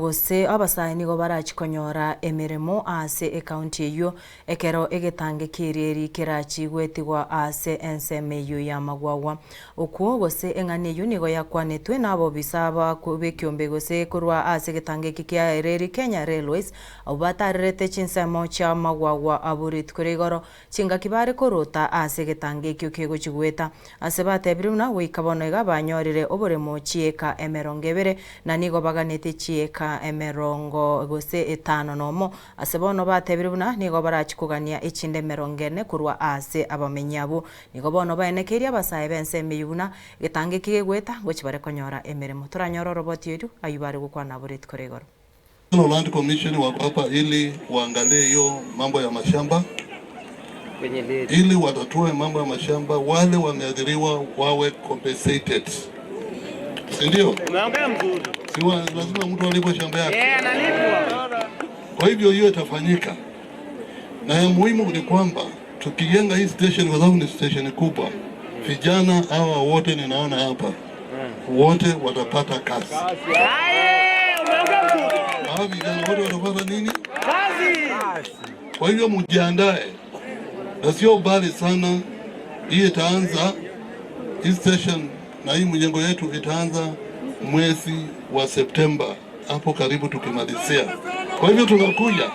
gose abasaini go barachikonyora emirimo ase ekaunti eyo ekero egetangekirie kirachi gwetigwa ase ensemeyo ya magwagwa okuo gose eng'ani eyo nigo yakwanetwe nabo bisaba kubekiombe gose kurwa ase getangeki kia ereri Kenya Railways abatarete chinsemo cha magwagwa aburit kurigoro chinga kibare korota ase getangeki kego chigweta ase batebiruna wikabonega banyorire oboremo chieka emerongevere na nigo baganete chieka emerongo gose etano nomo ase bono batebiruna nigo barachikugania echinde merongene kurwa ase abamenyabo nigo bono baenekeria basaye benseme yuna getangeki gegweta gochi bare konyora emeremo turanyora roboti yetu ayubare gukwana burit kurigoro. Land Commission wako hapa ili waangalie hiyo mambo ya mashamba ili watatue mambo ya mashamba, wale wameadhiriwa wawe compensated. Si ndio? Umeongea mzuri. Siwa lazima mtu alipo shamba yake. Analipwa. Kwa hivyo hiyo itafanyika. Na ya muhimu ni kwamba tukijenga hii station kwa sababu ni station kubwa, vijana hawa wote ninaona hapa wote watapata kazi. Vijana wote watapata nini? Kazi. Kwa hivyo mjiandae. Na sio mbali sana, hii itaanza, hii station na hii mjengo yetu itaanza mwezi wa Septemba, hapo karibu tukimalizia. Kwa hivyo tunakuja,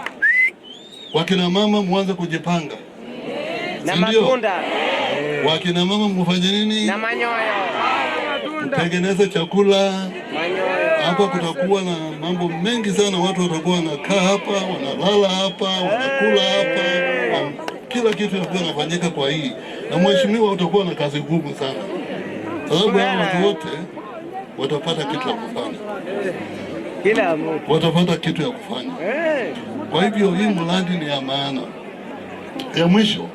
wakina mama mwanze kujipanga. Na matunda. Wakina mama mfanye nini? Na manyoya. Tengeneze chakula. Manyoya. Hapa kutakuwa na mambo mengi sana, watu watakuwa wanakaa hapa, wanalala hapa, wanakula hapa. Kila kitu kinafanyika kwa hii. Na mheshimiwa utakuwa na kazi ngumu sana. Sababu hao watu wote watapata kitu ya kufanya. Kila mtu watapata kitu ya kufanya. Kwa hivyo hii mradi ni ya maana. Ya mwisho,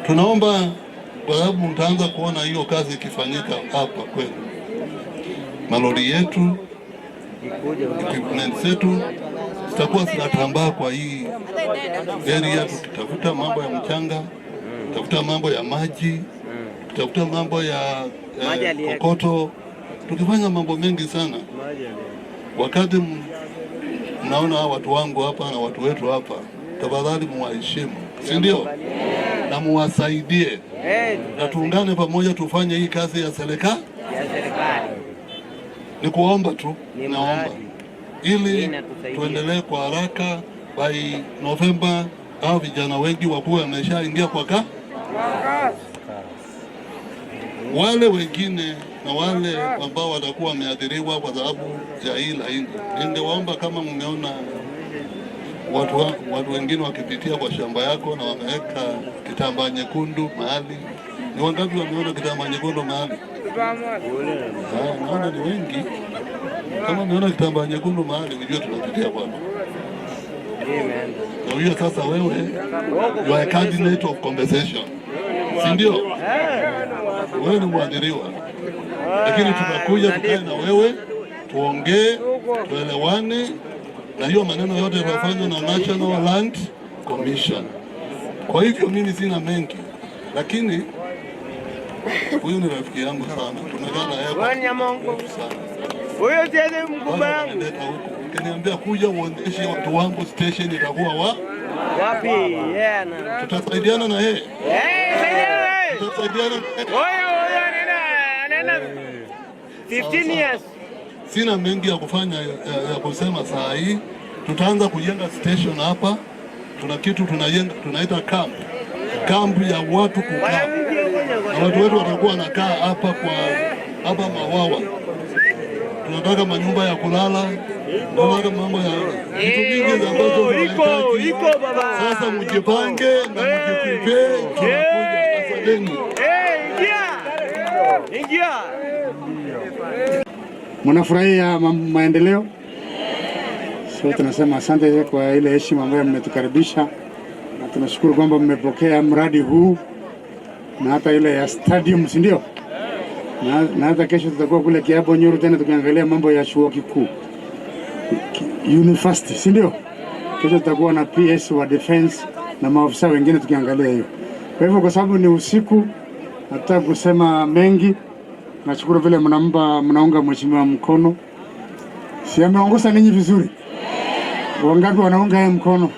tunaomba kwa sababu mtaanza kuona hiyo kazi ikifanyika hapa kwenu. Malori yetu, equipment zetu zitakuwa zinatambaa kwa hii area, tukitafuta mambo ya mchanga, tutafuta mambo ya maji, tutafuta mambo ya kokoto, tukifanya mambo mengi sana. Wakati mnaona watu wangu hapa na watu wetu hapa, tafadhali muwaheshimu, si ndio? Na muwasaidie. Na tuungane pamoja tufanye hii kazi ya serikali. Ni kuomba tu, naomba ili tuendelee kwa haraka. By November hao vijana wengi wakuwa wameshaingia kwa wale wengine na wale ambao watakuwa wameathiriwa kwa sababu ya hii laini. Ningewaomba kama mmeona watu wengine wakipitia kwa shamba yako na wameweka kitambaa nyekundu mahali. Ni wangapi wameona kitambaa nyekundu mahali? Naona ni wengi. Kama umeona kitambaa nyekundu mahali, ujue tunapitia bwana. Na hiyo sasa wewe, you are a candidate of compensation. Si ndio? Wewe ni mwadhiriwa. Lakini tutakuja tukae na wewe, tuongee, tuelewane, na hiyo maneno yote yatafanywa na National Land Commission. Kwa hivyo mimi sina mengi, lakini huyu ni rafiki yangu sana. Tumekaa na yeye sana. Huyo ndiye mkubwa wangu. Kaniambia kuja uendeshe watu wangu station itakuwa wapi? Tutasaidiana na yeye. Tutasaidiana. Nena 15 years. Sina mengi ya kufanya ya kusema saa hii. Tutaanza kujenga station hapa. Tuna kitu tunajenga, tunaita camp ya watu kukaa. Na watu wetu watakuwa wanakaa hapa hapa Mawawa. Tunataka manyumba ya kulala, tunataka mambo ya vitu vingi ambazo iko baba. Sasa mjipange na mjiprepare, tunakuja. Asanteni. Ingia. Mnafurahia maendeleo? So tunasema asante kwa ile heshima ambayo mmetukaribisha, na tunashukuru kwamba mmepokea mradi huu na hata ile ya stadium, si ndio? Na hata kesho tutakuwa kule Kiabo Nyoro tena tukiangalia mambo ya chuo kikuu university, si ndio? Kesho tutakuwa na PS wa defense na maafisa wengine tukiangalia hiyo. Kwa hivyo kwa sababu ni usiku, nataka kusema mengi. Nashukuru vile mnaunga mheshimiwa mkono. Si ameongoza ninyi vizuri? Wangapi wanaunga yeye mkono?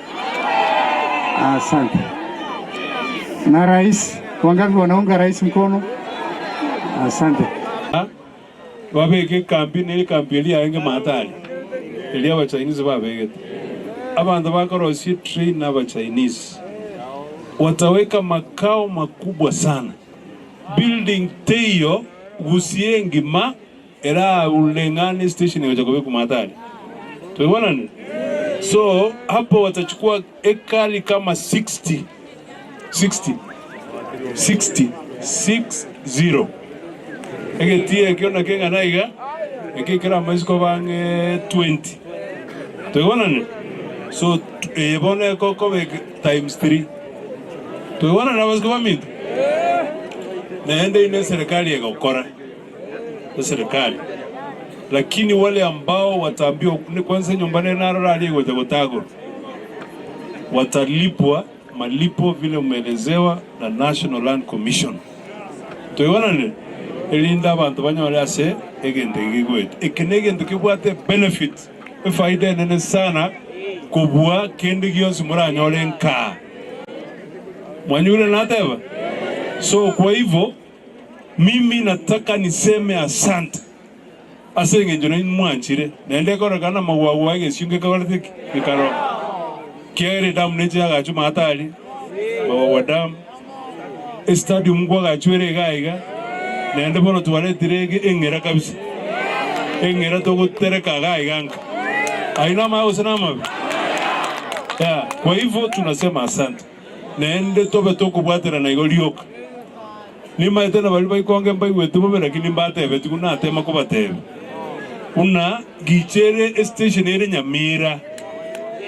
Asante. Na rais, wangapi wanaunga rais mkono? Asante. Wabeke kampeni ile kampeni ya enge matali. Ile ya Chinese wabeke. Abantu bakorosi train na Chinese. Wataweka makao makubwa sana. Building teyo gusiengi ma era ulengani station ya Jacob kumatali. Tumeona nini? So hapo watachukua ekari kama 60 Egetie kiona kenga naiga ekikira maisiko bange 20. Tumeona nini? So ebone koko times 3. Tumeona na wasiko bamintu. Naende ine serikali ya gukora. Serikali. Lakini wale ambao wataambiwa kwanza nyumbani naro aligoja gotago watalipwa malipo vile umeelezewa na National Land Commission. Tuiona nini? Elinda abantu banyole ase egende gigwet. Ekenegende kibwate benefit. Faida nene sana kubwa kende gionsi muranyole nka. Mwanyule nateba. So kwa hivyo mimi nataka niseme asante. Asenge njone mwanchire nende kora kana magwawa gesyunge kawartik ikaro kere dam neje agachu matali bawa dam stadium kwa gachwere gaiga nende bono tuwale direge engera kabisa engera to gutereka gaiga aina mao sana mabi ya kwa hivyo tunasema asante nende tobe tokubwatira na igolioka ni maitena bali baikonge mbai wetu bobe lakini mbatebe tukuna tema kubatebe una gichere station ere Nyamira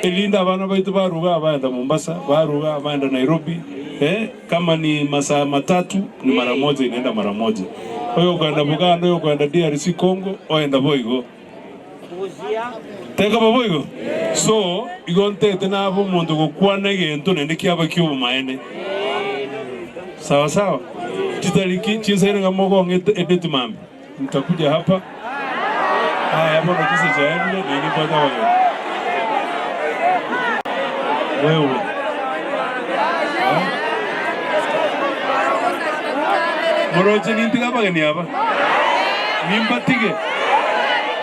elinda abana baitu baruga abaenda Mombasa baruga abaenda Nairobi kama ni masaa matatu ni mara moja inaenda mara moja oyo kwenda Buganda oyo kwenda DRC Congo oenda boigo teka boigo so igonte tena abo mundu gukwana gento nende kiaba kiubu maene sawa sawa titaliki chinsaire ngamogo ngete edetu mambe nitakuja hapa hapo na kisa cha yeye nini kwa dawa wewe moroje nintika bagani hapa nimbatige